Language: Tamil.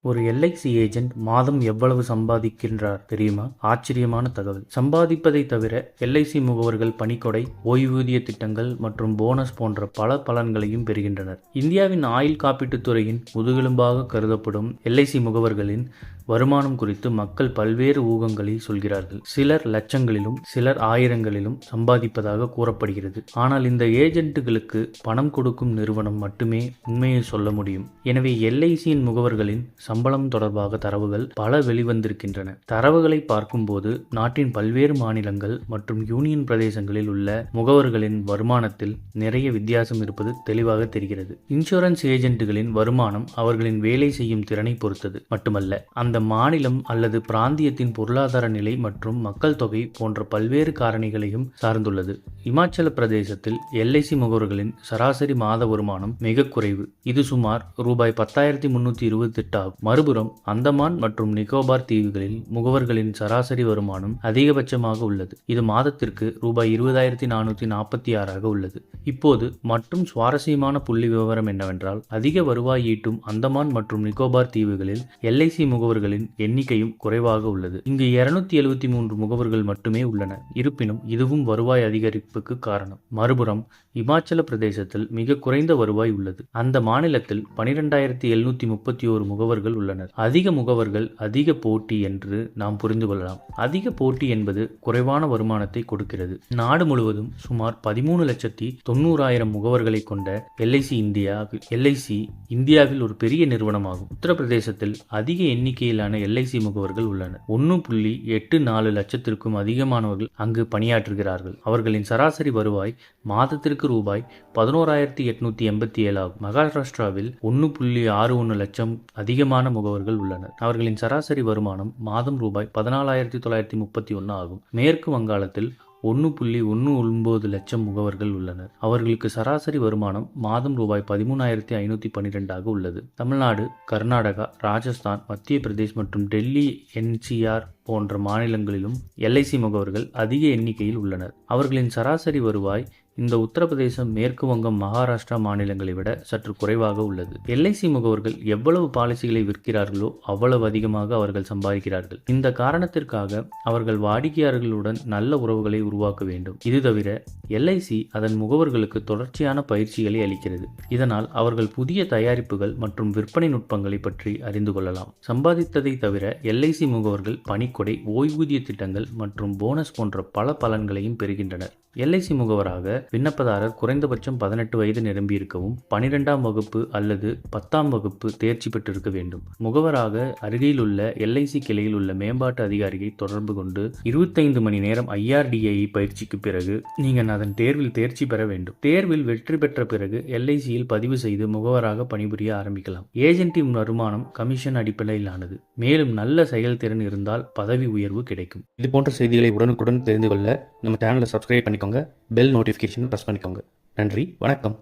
ஒரு எல்ஐசி ஏஜென்ட் மாதம் எவ்வளவு சம்பாதிக்கின்றார் தெரியுமா? ஆச்சரியமான தகவல். சம்பாதிப்பதை தவிர எல்ஐசி முகவர்கள் பணிக்கொடை, ஓய்வூதிய திட்டங்கள் மற்றும் போனஸ் போன்ற பல பலன்களையும் பெறுகின்றனர். இந்தியாவின் ஆயுள் காப்பீட்டுத் துறையின் முதுகெலும்பாக கருதப்படும் எல்ஐசி முகவர்களின் வருமானம் குறித்து மக்கள் பல்வேறு ஊகங்களை சொல்கிறார்கள். சிலர் லட்சங்களிலும் சிலர் ஆயிரங்களிலும் சம்பாதிப்பதாக கூறப்படுகிறது. ஆனால் இந்த ஏஜென்ட்டுகளுக்கு பணம் கொடுக்கும் நிறுவனம் மட்டுமே உண்மையை சொல்ல முடியும். எனவே எல்ஐசியின் முகவர்களின் சம்பளம் தொடர்பாக தரவுகள் பல வெளிவந்திருக்கின்றன. தரவுகளை பார்க்கும்போது நாட்டின் பல்வேறு மாநிலங்கள் மற்றும் யூனியன் பிரதேசங்களில் உள்ள முகவர்களின் வருமானத்தில் நிறைய வித்தியாசம் இருப்பது தெளிவாக தெரிகிறது. இன்சூரன்ஸ் ஏஜென்ட்டுகளின் வருமானம் அவர்களின் வேலை செய்யும் திறனை பொறுத்தது மட்டுமல்ல, அந்த மாநிலம் அல்லது பிராந்தியத்தின் பொருளாதார நிலை மற்றும் மக்கள் தொகை போன்ற பல்வேறு காரணிகளையும் சார்ந்துள்ளது. இமாச்சல பிரதேசத்தில் எல்ஐசி முகவர்களின் சராசரி மாத வருமானம் மிக குறைவு. இது சுமார் ரூபாய் 10,328 ஆகும். மறுபுறம் அந்தமான் மற்றும் நிக்கோபார் தீவுகளில் முகவர்களின் சராசரி வருமானம் அதிகபட்சமாக உள்ளது. இது மாதத்திற்கு ரூபாய் 20,446 உள்ளது. இப்போது மற்றும் சுவாரஸ்யமான புள்ளி விவரம் என்னவென்றால், அதிக வருவாய் ஈட்டும் அந்தமான் மற்றும் நிக்கோபார் தீவுகளில் எல்ஐசி முகவர்களின் எண்ணிக்கையும் குறைவாக உள்ளது. இங்கு 273 முகவர்கள் மட்டுமே உள்ளனர். இருப்பினும் இதுவும் வருவாய் அதிகரிப்புக்கு காரணம். மறுபுறம் இமாச்சல பிரதேசத்தில் மிக குறைந்த வருவாய் உள்ளது. அந்த மாநிலத்தில் 12,731 முகவர்கள் உள்ளனர். அதிக முகவர்கள் அதிக போட்டி என்று நாம் புரிந்து கொள்ளலாம். அதிக போட்டி என்பது குறைவான வருமானத்தை கொடுக்கிறது. நாடு முழுவதும் சுமார் 13,90,000 முகவர்களை கொண்ட எல்ஐசி இந்தியாவில் ஒரு பெரிய நிறுவனமாகும். உத்தரப்பிரதேசத்தில் அதிக எண்ணிக்கையிலான எல்ஐசி முகவர்கள் உள்ளனர். 1.84 லட்சத்திற்கும் அதிகமானவர்கள் அங்கு பணியாற்றுகிறார்கள். அவர்களின் சராசரி வருவாய் மாதத்திற்கு ரூபாய் 11,887 ஆகும். மகாராஷ்டிராவில் 1.61 லட்சம் அதிகமான முகவர்கள் உள்ளனர். அவர்களின் சராசரி வருமானம் மாதம் ரூபாய் 14,931 ஆகும். மேற்கு வங்காளத்தில் 1.19 லட்சம் முகவர்கள் உள்ளனர். அவர்களுக்கு சராசரி வருமானம் மாதம் ரூபாய் 13,512 உள்ளது. தமிழ்நாடு, கர்நாடகா, ராஜஸ்தான், மத்திய பிரதேஷ் மற்றும் டெல்லி NCR போன்ற மாநிலங்களிலும் எல்ஐசி முகவர்கள் அதிக எண்ணிக்கையில் உள்ளனர். அவர்களின் சராசரி வருவாய் இந்த உத்தரப்பிரதேசம், மேற்கு வங்கம், மகாராஷ்டிரா மாநிலங்களை விட சற்று குறைவாக உள்ளது. எல்ஐசி முகவர்கள் எவ்வளவு பாலிசிகளை விற்கிறார்களோ அவ்வளவு அதிகமாக அவர்கள் சம்பாதிக்கிறார்கள். இந்த காரணத்திற்காக அவர்கள் வாடிக்கையாளர்களுடன் நல்ல உறவுகளை உருவாக்க வேண்டும். இது தவிர எல்ஐசி அதன் முகவர்களுக்கு தொடர்ச்சியான பயிற்சிகளை அளிக்கிறது. இதனால் அவர்கள் புதிய தயாரிப்புகள் மற்றும் விற்பனை நுட்பங்களை பற்றி அறிந்து கொள்ளலாம். சம்பாதித்ததை தவிர எல்ஐசி முகவர்கள் பணிக்கொடை, ஓய்வூதிய திட்டங்கள் மற்றும் போனஸ் போன்ற பல பலன்களையும் பெறுகின்றனர். எல்ஐசி முகவராக விண்ணப்பதாரர் குறைந்தபட்சம் 18 வயது நிரம்பியிருக்கவும் 12ஆம் வகுப்பு அல்லது 10ஆம் வகுப்பு தேர்ச்சி பெற்றிருக்க வேண்டும். முகவராக அருகிலுள்ள எல்ஐசி கிளையில் உள்ள மேம்பாட்டு அதிகாரியை தொடர்பு கொண்டு 25 மணி நேரம் IRDAI பயிற்சிக்கு பிறகு நீங்கள் அதன் தேர்வில் தேர்ச்சி பெற வேண்டும். தேர்வில் வெற்றி பெற்ற பிறகு எல்ஐசியில் பதிவு செய்து முகவராக பணிபுரிய ஆரம்பிக்கலாம். ஏஜென்ட்டின் வருமானம் கமிஷன் அடிப்படையிலானது. மேலும் நல்ல செயல்திறன் இருந்தால் பதவி உயர்வு கிடைக்கும். இது போன்ற செய்திகளை உடனுக்குடன் தெரிந்து கொள்ள நம்ம சேனலை சப்ஸ்கிரைப் பண்ணிக்கோங்க. பெல் நோட்டிஃபிகேஷன் ப்ரெஸ் பண்ணிக்கோங்க. நன்றி, வணக்கம்.